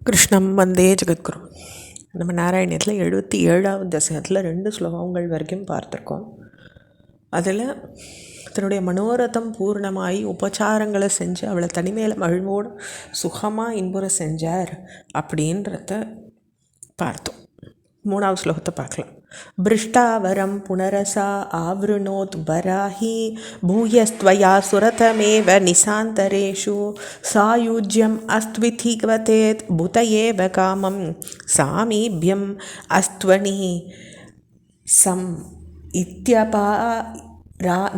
கிருஷ்ணம் வந்தே ஜெகத்குரு. நம்ம நாராயணியத்தில் 77வது தசகத்தில் 2 ஸ்லோகங்கள் வரைக்கும் பார்த்துருக்கோம். அதில் தன்னுடைய மனோரதம் பூர்ணமாகி உபச்சாரங்களை செஞ்சு அவளை தனிமையில் மகிழ்வோடு சுகமாக இன்புற செஞ்சார் அப்படின்றத பார்த்தோம். 3வது ஸ்லோகத்தை பார்க்கலாம். பிருஷ்டாவரம் புனரசா ஆவ்ருணோத் வராஹி பூயஸ்த்வயா சுரதமேவ நிசாந்தரேஷு சாயுஜ்யம் அஸ்த்விதிகவதேத் புதயேவ காமம் சாமீபியம் அஸ்த்வனி சம் இத்யபா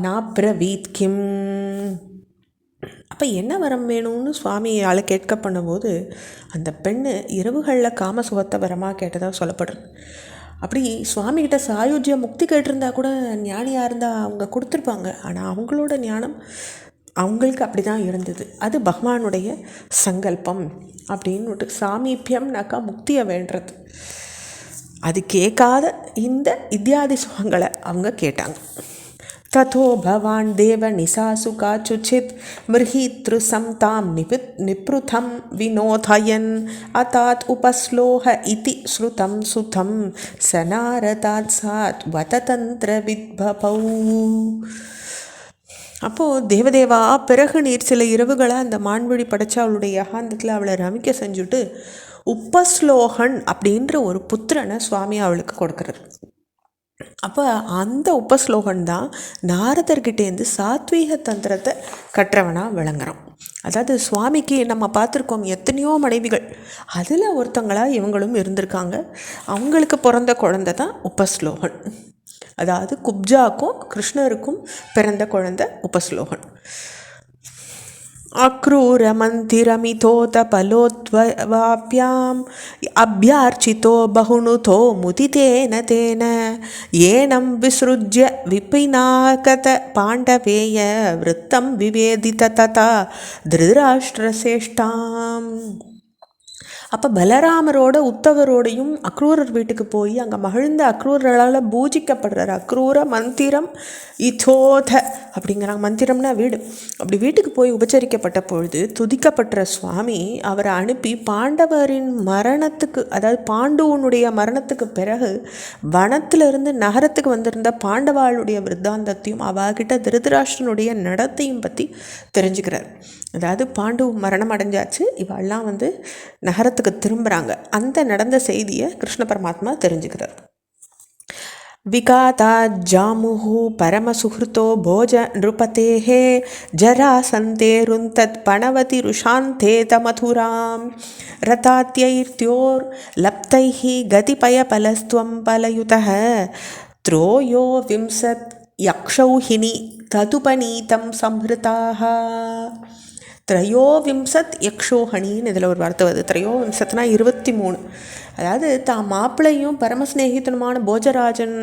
நாப்ரவீத் கிம். அப்போ என்ன வரம் வேணும்னு சுவாமி ஆளை கேட்க பண்ணும்போது அந்த பெண்ணு இரவுகளில் காமசுகத்தை வரமாக கேட்டதாக சொல்லப்படுறது. அப்படி சுவாமிகிட்ட சாயுஜ்ய முக்தி கேட்டிருந்தா கூட ஞானியாக இருந்தால் அவங்க கொடுத்துருப்பாங்க. ஆனால் அவங்களோட ஞானம் அவங்களுக்கு அப்படி தான் இருந்தது. அது பகவானுடைய சங்கல்பம் அப்படின்னு சாமீபியம்னாக்கா முக்தியை வேண்டுறது. அது கேட்காத இந்த இத்தியாதி சுகங்களை அவங்க கேட்டாங்க. ததோ பவான் தேவ நிசாசுகா சுச்சித் மிருஹீத்ருசம் தாம் நிப்ருதம் வினோதயன் அதாத் உபஸ்லோஹ இதி ஸ்ருதம் சுதம் சனாரதாத் சாத் வததந்திர வித்பபௌ. அப்போது தேவதேவா பிறகு நீர் சில இரவுகளை அந்த மான்வழி படைச்சா அவளுடைய யகாந்தத்தில் அவளை ரமிக்க செஞ்சுட்டு உபஸ்லோகன் அப்படின்ற ஒரு புத்திரனை சுவாமி அவளுக்கு கொடுக்குறாரு. அப்போ அந்த உபஸ்லோகன் தான் நாரதர்கிட்டேருந்து சாத்வீக தந்திரத்தை கற்றவனாக விளங்குறான். அதாவது சுவாமிக்கு நம்ம பார்த்துருக்கோம் எத்தனையோ மனைவிகள், அதில் ஒருத்தங்களாக இவங்களும் இருந்திருக்காங்க. அவங்களுக்கு பிறந்த குழந்தை தான் உபஸ்லோகன். அதாவது குப்ஜாக்கும் கிருஷ்ணருக்கும் பிறந்த குழந்தை உபஸ்லோகன். அக்ரூரமந்திரமிதோதபலோத்வாப்யாம் அபியார்ச்சிதோ பகுனுதோ முதிதேன தேன ஏனம் விஸ்ருஜ்ய விபிநாகத பாண்டவேய விருத்தம் விவேதித ததா திருதராஷ்டிரசேஷ்டாம். அப்போ பலராமரோட உத்தவரோடையும் அக்ரூரர் வீட்டுக்கு போய் அங்கே மகிழ்ந்த அக்ரூரரால் பூஜிக்கப்படுறார். அக்ரூர மந்திரம் இதோத அப்படிங்கிறாங்க. மந்திரம்னா வீடு. அப்படி வீட்டுக்கு போய் உபச்சரிக்கப்பட்ட பொழுது துதிக்கப்பட்ட சுவாமி அவரை அனுப்பி பாண்டவரின் மரணத்துக்கு, அதாவது பாண்டுவனுடைய மரணத்துக்கு பிறகு வனத்திலிருந்து நகரத்துக்கு வந்திருந்த பாண்டவாளுடைய விருத்தாந்தத்தையும் அவகிட்ட திருதராஷ்டிரனுடைய நடத்தையும் பற்றி தெரிஞ்சுக்கிறார். அதாவது பாண்டு மரணம் அடைஞ்சாச்சு, இவெல்லாம் நகரத்துக்கு திரும்புகிறாங்க. அந்த நடந்த செய்தியை கிருஷ்ண பரமாத்மா தெரிஞ்சுக்கிறார். விகாதா ஜாமுஹு பரமசுஹ்ருதோ போஜ நிருபதேஹே ஜராசந்தேருந்தத் பணவதி ருஷாந்தேத மதுராம் ரதாத்யைர்த்யோர் லப்தைஹி கதிபயபலஸ்த்வம் பலயுதஹ த்ரோயோ விம்சத் யக்ஷௌஹினி ததுபநீதம் சம்ஹிருதாக. திரையோவிம்சத் யக்ஷோஹணின்னு இதில் ஒரு வார்த்தை வருது. திரையோவிம்சத்னா 23. அதாவது தான் மாப்பிள்ளையும் பரமஸ்நேகிதனுமான போஜராஜன்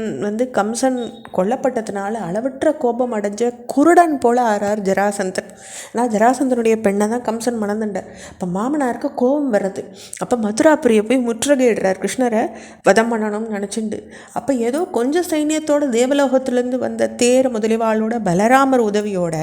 கம்சன் கொல்லப்பட்டதுனால அளவற்ற கோபம் அடைஞ்ச குருடன் போல ஆறார் ஜராசந்தன். ஆனால் ஜராசந்தனுடைய பெண்ணை தான் கம்சன் மணந்துண்டார். அப்போ மாமனாருக்கு கோபம் வர்றது. அப்போ மதுராபுரியை போய் முற்றுகையிடுறார் கிருஷ்ணரை வதம் பண்ணணும்னு நினச்சிண்டு. அப்போ ஏதோ கொஞ்சம் சைன்யத்தோட தேவலோகத்திலேருந்து வந்த தேர் முதலிவாளோட பலராமர் உதவியோட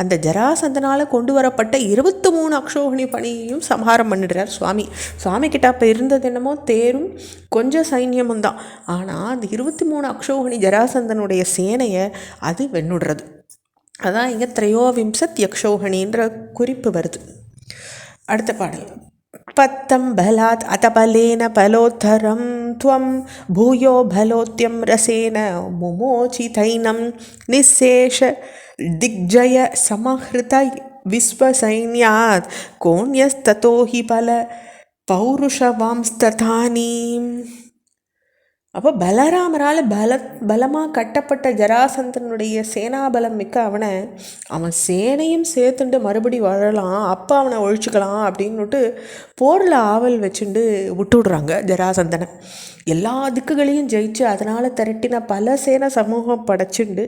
அந்த ஜராசந்தனால் கொண்டு வரப்பட்ட 23 அக்ஷோஹணி பணியையும் சம்ஹாரம் பண்ணிடுறார் சுவாமி. சுவாமி கிட்ட அப்போ இருந்தது என்னமோ தேரும் கொஞ்சம் சைன்யமும் தான். ஆனால் அந்த 23 அக்ஷோஹணி ஜராசந்தனுடைய சேனையை அது வெண்ணுடுறது. அதான் இங்கே திரையோவிம்சத் யக்ஷோஹணின்ற குறிப்பு வருது. அடுத்த பாடல். பத்தம் பலாத் அதபலேன பலோத்தரம் துவம் பூயோ பலோத்யம் ரசேன முமோச்சிதைனம் நிசேஷ திக்ஜய சமஹிருத விஸ்வசைன்யாத் கோண்யஸ்ததோ ஹி பல பௌருஷவாம்ஸ்ததானி. அப்போ பலராமரால் பலமாக கட்டப்பட்ட ஜராசந்தனுடைய சேனாபலம் மிக்க அவன் சேனையும் சேர்த்துண்டு மறுபடி வாழலாம், அப்போ அவனை ஒழிச்சுக்கலாம் அப்படின்னுட்டு போரில் ஆவல் வச்சுண்டு விட்டுடுறாங்க ஜராசந்தனை. எல்லா திக்குகளையும் ஜெயிச்சு அதனால் திரட்டின பல சேனை சமூகம் படைச்சுண்டு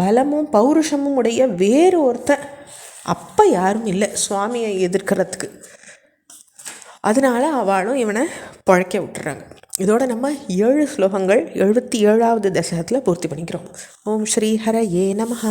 பலமும் பௌருஷமும் உடைய வேறு ஒருத்தன் அப்போ யாரும் இல்லை சுவாமியை எதிர்க்கிறதுக்கு. அதனால அவளும் இவனை பழைக்க விட்டுறாங்க. இதோட நம்ம 7 ஸ்லோகங்கள் 77வது தசகத்தில் பூர்த்தி பண்ணிக்கிறோம். ஓம் ஸ்ரீ ஹரயே நமஹ.